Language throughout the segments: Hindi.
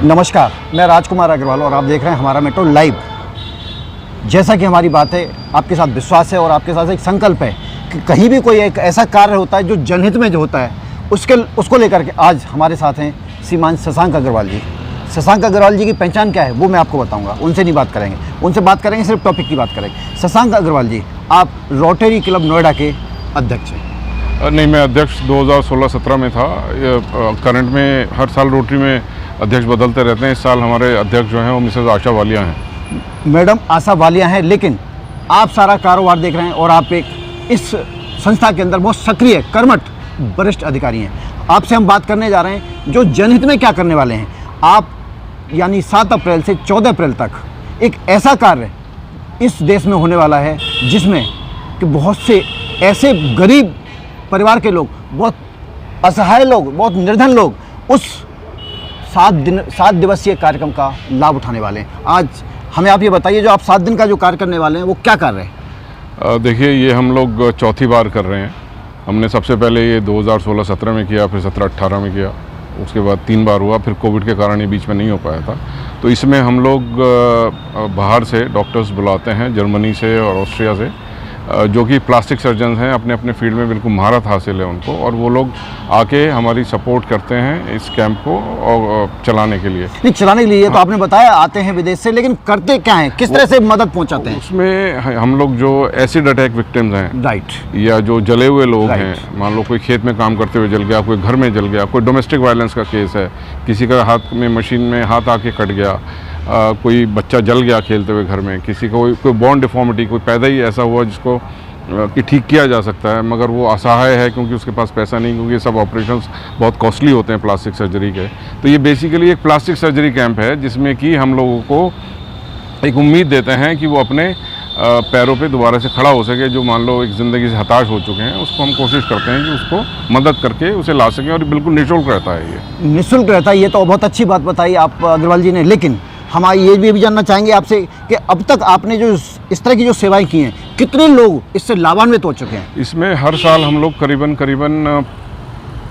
नमस्कार, मैं राजकुमार अग्रवाल और आप देख रहे हैं हमारा मेट्रो लाइव। जैसा कि हमारी बात है, आपके साथ विश्वास है और आपके साथ एक संकल्प है कि कहीं भी कोई एक ऐसा कार्य होता है जो जनहित में जो होता है उसको लेकर के आज हमारे साथ हैं श्रीमान शशांक अग्रवाल जी। शशांक अग्रवाल जी की पहचान क्या है वो मैं आपको बताऊंगा। उनसे नहीं बात करेंगे, उनसे बात करेंगे सिर्फ टॉपिक की बात करेंगे। शशांक अग्रवाल जी, आप रोटरी क्लब नोएडा के अध्यक्ष हैं। नहीं, मैं अध्यक्ष 2016-17 में था। करंट में हर साल रोटरी में अध्यक्ष बदलते रहते हैं। इस साल हमारे अध्यक्ष जो हैं वो मिसेस आशा वालिया हैं। मैडम आशा वालिया हैं, लेकिन आप सारा कारोबार देख रहे हैं और आप एक इस संस्था के अंदर बहुत सक्रिय कर्मठ वरिष्ठ अधिकारी हैं। आपसे हम बात करने जा रहे हैं जो जनहित में क्या करने वाले हैं। आप यानी 7 अप्रैल से 14 अप्रैल तक एक ऐसा कार्य इस देश में होने वाला है जिसमें कि बहुत से ऐसे गरीब परिवार के लोग, बहुत असहाय लोग, बहुत निर्धन लोग उस 7 दिवसीय कार्यक्रम का लाभ उठाने वाले हैं। आज हमें आप ये बताइए, जो आप 7 दिन का जो कार्य करने वाले हैं वो क्या कर रहे हैं? देखिए, ये हम लोग चौथी बार कर रहे हैं। हमने सबसे पहले ये 2016-17 में किया, फिर 17-18 में किया, उसके बाद 3 बार हुआ, फिर कोविड के कारण ये बीच में नहीं हो पाया था। तो इसमें हम लोग बाहर से डॉक्टर्स बुलाते हैं, जर्मनी से और ऑस्ट्रिया से, जो कि प्लास्टिक सर्जन्स हैं, अपने अपने फील्ड में बिल्कुल महारत हासिल है उनको, और वो लोग आके हमारी सपोर्ट करते हैं इस कैंप को और चलाने के लिए। नहीं, चलाने के लिए तो आपने बताया आते हैं विदेश से, लेकिन करते क्या हैं, किस तरह से मदद पहुंचाते हैं? उसमें हम लोग जो एसिड अटैक विक्टिम्स हैं, राइट, या जो जले हुए लोग हैं, मान लो कोई खेत में काम करते हुए जल गया, कोई घर में जल गया, कोई डोमेस्टिक वायलेंस का केस है, किसी का हाथ में मशीन में हाथ आके कट गया, कोई बच्चा जल गया खेलते हुए घर में, किसी को कोई बॉर्न डिफॉर्मिटी, कोई पैदा ही ऐसा हुआ जिसको कि ठीक किया जा सकता है मगर वो असहाय है क्योंकि उसके पास पैसा नहीं, क्योंकि ये सब ऑपरेशंस बहुत कॉस्टली होते हैं प्लास्टिक सर्जरी के। तो ये बेसिकली एक प्लास्टिक सर्जरी कैंप है जिसमें कि हम लोगों को एक उम्मीद देते हैं कि वो अपने पैरों पे दोबारा से खड़ा हो सके। जो मान लो एक ज़िंदगी से हताश हो चुके हैं, उसको हम कोशिश करते हैं कि उसको मदद करके उसे ला सकें, और बिल्कुल निःशुल्क रहता है। ये निःशुल्क रहता है, ये तो बहुत अच्छी बात बताई आप अग्रवाल जी ने। लेकिन हम ये भी जानना चाहेंगे आपसे कि अब तक आपने जो इस तरह की जो सेवाएं की हैं, कितने लोग इससे लाभान्वित हो चुके हैं? इसमें हर साल हम लोग करीबन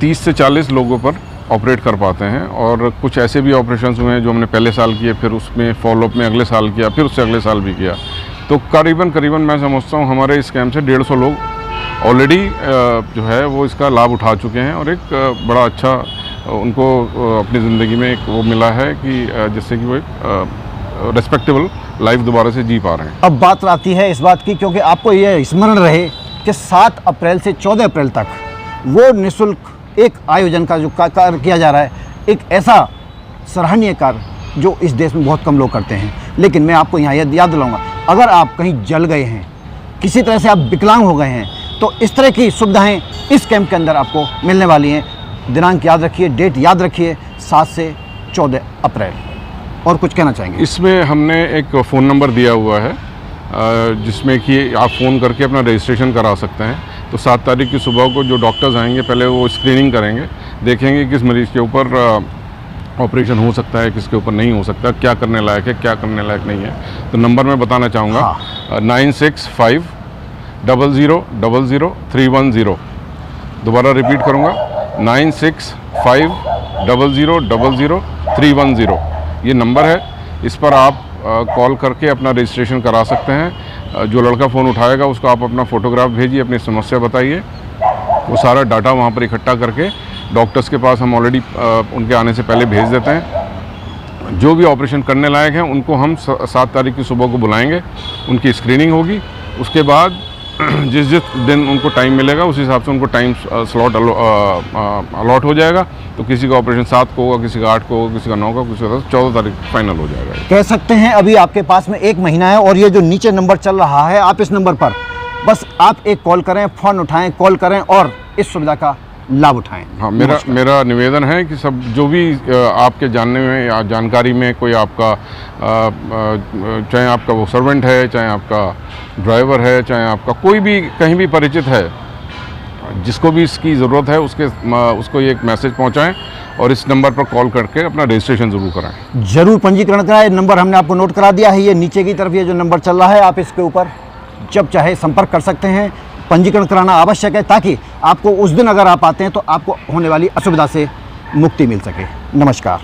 30 से 40 लोगों पर ऑपरेट कर पाते हैं, और कुछ ऐसे भी ऑपरेशंस हुए हैं जो हमने पहले साल किए, फिर उसमें फॉलोअप में अगले साल किया, फिर उससे अगले साल भी किया। तो करीबन मैं समझता हूँ हमारे इस कैंप से 150 लोग ऑलरेडी जो है वो इसका लाभ उठा चुके हैं, और एक बड़ा अच्छा उनको अपनी ज़िंदगी में एक वो मिला है कि जिससे कि वो एक रेस्पेक्टेबल लाइफ दोबारा से जी पा रहे हैं। अब बात आती है इस बात की, क्योंकि आपको ये स्मरण रहे कि 7 अप्रैल से 14 अप्रैल तक वो निःशुल्क एक आयोजन का जो कार्य किया जा रहा है, एक ऐसा सराहनीय कार्य जो इस देश में बहुत कम लोग करते हैं। लेकिन मैं आपको यहाँ याद दिलाऊंगा, अगर आप कहीं जल गए हैं, किसी तरह से आप विकलांग हो गए हैं, तो इस तरह की सुविधाएँ इस कैंप के अंदर आपको मिलने वाली हैं। दिनांक याद रखिए, डेट याद रखिए, 7 से 14 अप्रैल। और कुछ कहना चाहेंगे? इसमें हमने एक फ़ोन नंबर दिया हुआ है जिसमें कि आप फ़ोन करके अपना रजिस्ट्रेशन करा सकते हैं। तो 7 तारीख की सुबह को जो डॉक्टर्स आएंगे, पहले वो स्क्रीनिंग करेंगे, देखेंगे किस मरीज़ के ऊपर ऑपरेशन हो सकता है, किसके ऊपर नहीं हो सकता, क्या करने लायक है, क्या करने लायक नहीं है। तो नंबर मैं बताना चाहूँगा, 965 00 00 310। दोबारा रिपीट करूँगा, 965 00 00 310 ये नंबर है। इस पर आप कॉल करके अपना रजिस्ट्रेशन करा सकते हैं। जो लड़का फ़ोन उठाएगा उसको आप अपना फ़ोटोग्राफ भेजिए, अपनी समस्या बताइए, वो सारा डाटा वहाँ पर इकट्ठा करके डॉक्टर्स के पास हम ऑलरेडी उनके आने से पहले भेज देते हैं। जो भी ऑपरेशन करने लायक हैं उनको हम 7 तारीख की सुबह को बुलाएंगे, उनकी स्क्रीनिंग होगी, उसके बाद जिस दिन उनको टाइम मिलेगा उस हिसाब से उनको टाइम स्लॉट अलॉट हो जाएगा। तो किसी का ऑपरेशन 7 को होगा, किसी का 8 को होगा, किसी का 9 का, किसी का 14 तारीख फाइनल हो जाएगा। कह सकते हैं अभी आपके पास में 1 महीना है, और ये जो नीचे नंबर चल रहा है, आप इस नंबर पर बस आप एक कॉल करें, फ़ोन उठाएं, कॉल करें और इस सुविधा का लाभ उठाएं। हाँ, मेरा निवेदन है कि सब जो भी आपके जानने में या जानकारी में कोई आपका चाहे आपका वो सर्वेंट है, चाहे आपका ड्राइवर है, चाहे आपका कोई भी कहीं भी परिचित है, जिसको भी इसकी ज़रूरत है उसको ये एक मैसेज पहुंचाएं और इस नंबर पर कॉल करके अपना रजिस्ट्रेशन ज़रूर कराएं। ज़रूर पंजीकरण कराएं। नंबर हमने आपको नोट करा दिया है, ये नीचे की तरफ ये जो नंबर चल रहा है, आप इसके ऊपर जब चाहे संपर्क कर सकते हैं। पंजीकरण कराना आवश्यक है ताकि आपको उस दिन अगर आप आते हैं तो आपको होने वाली असुविधा से मुक्ति मिल सके। नमस्कार।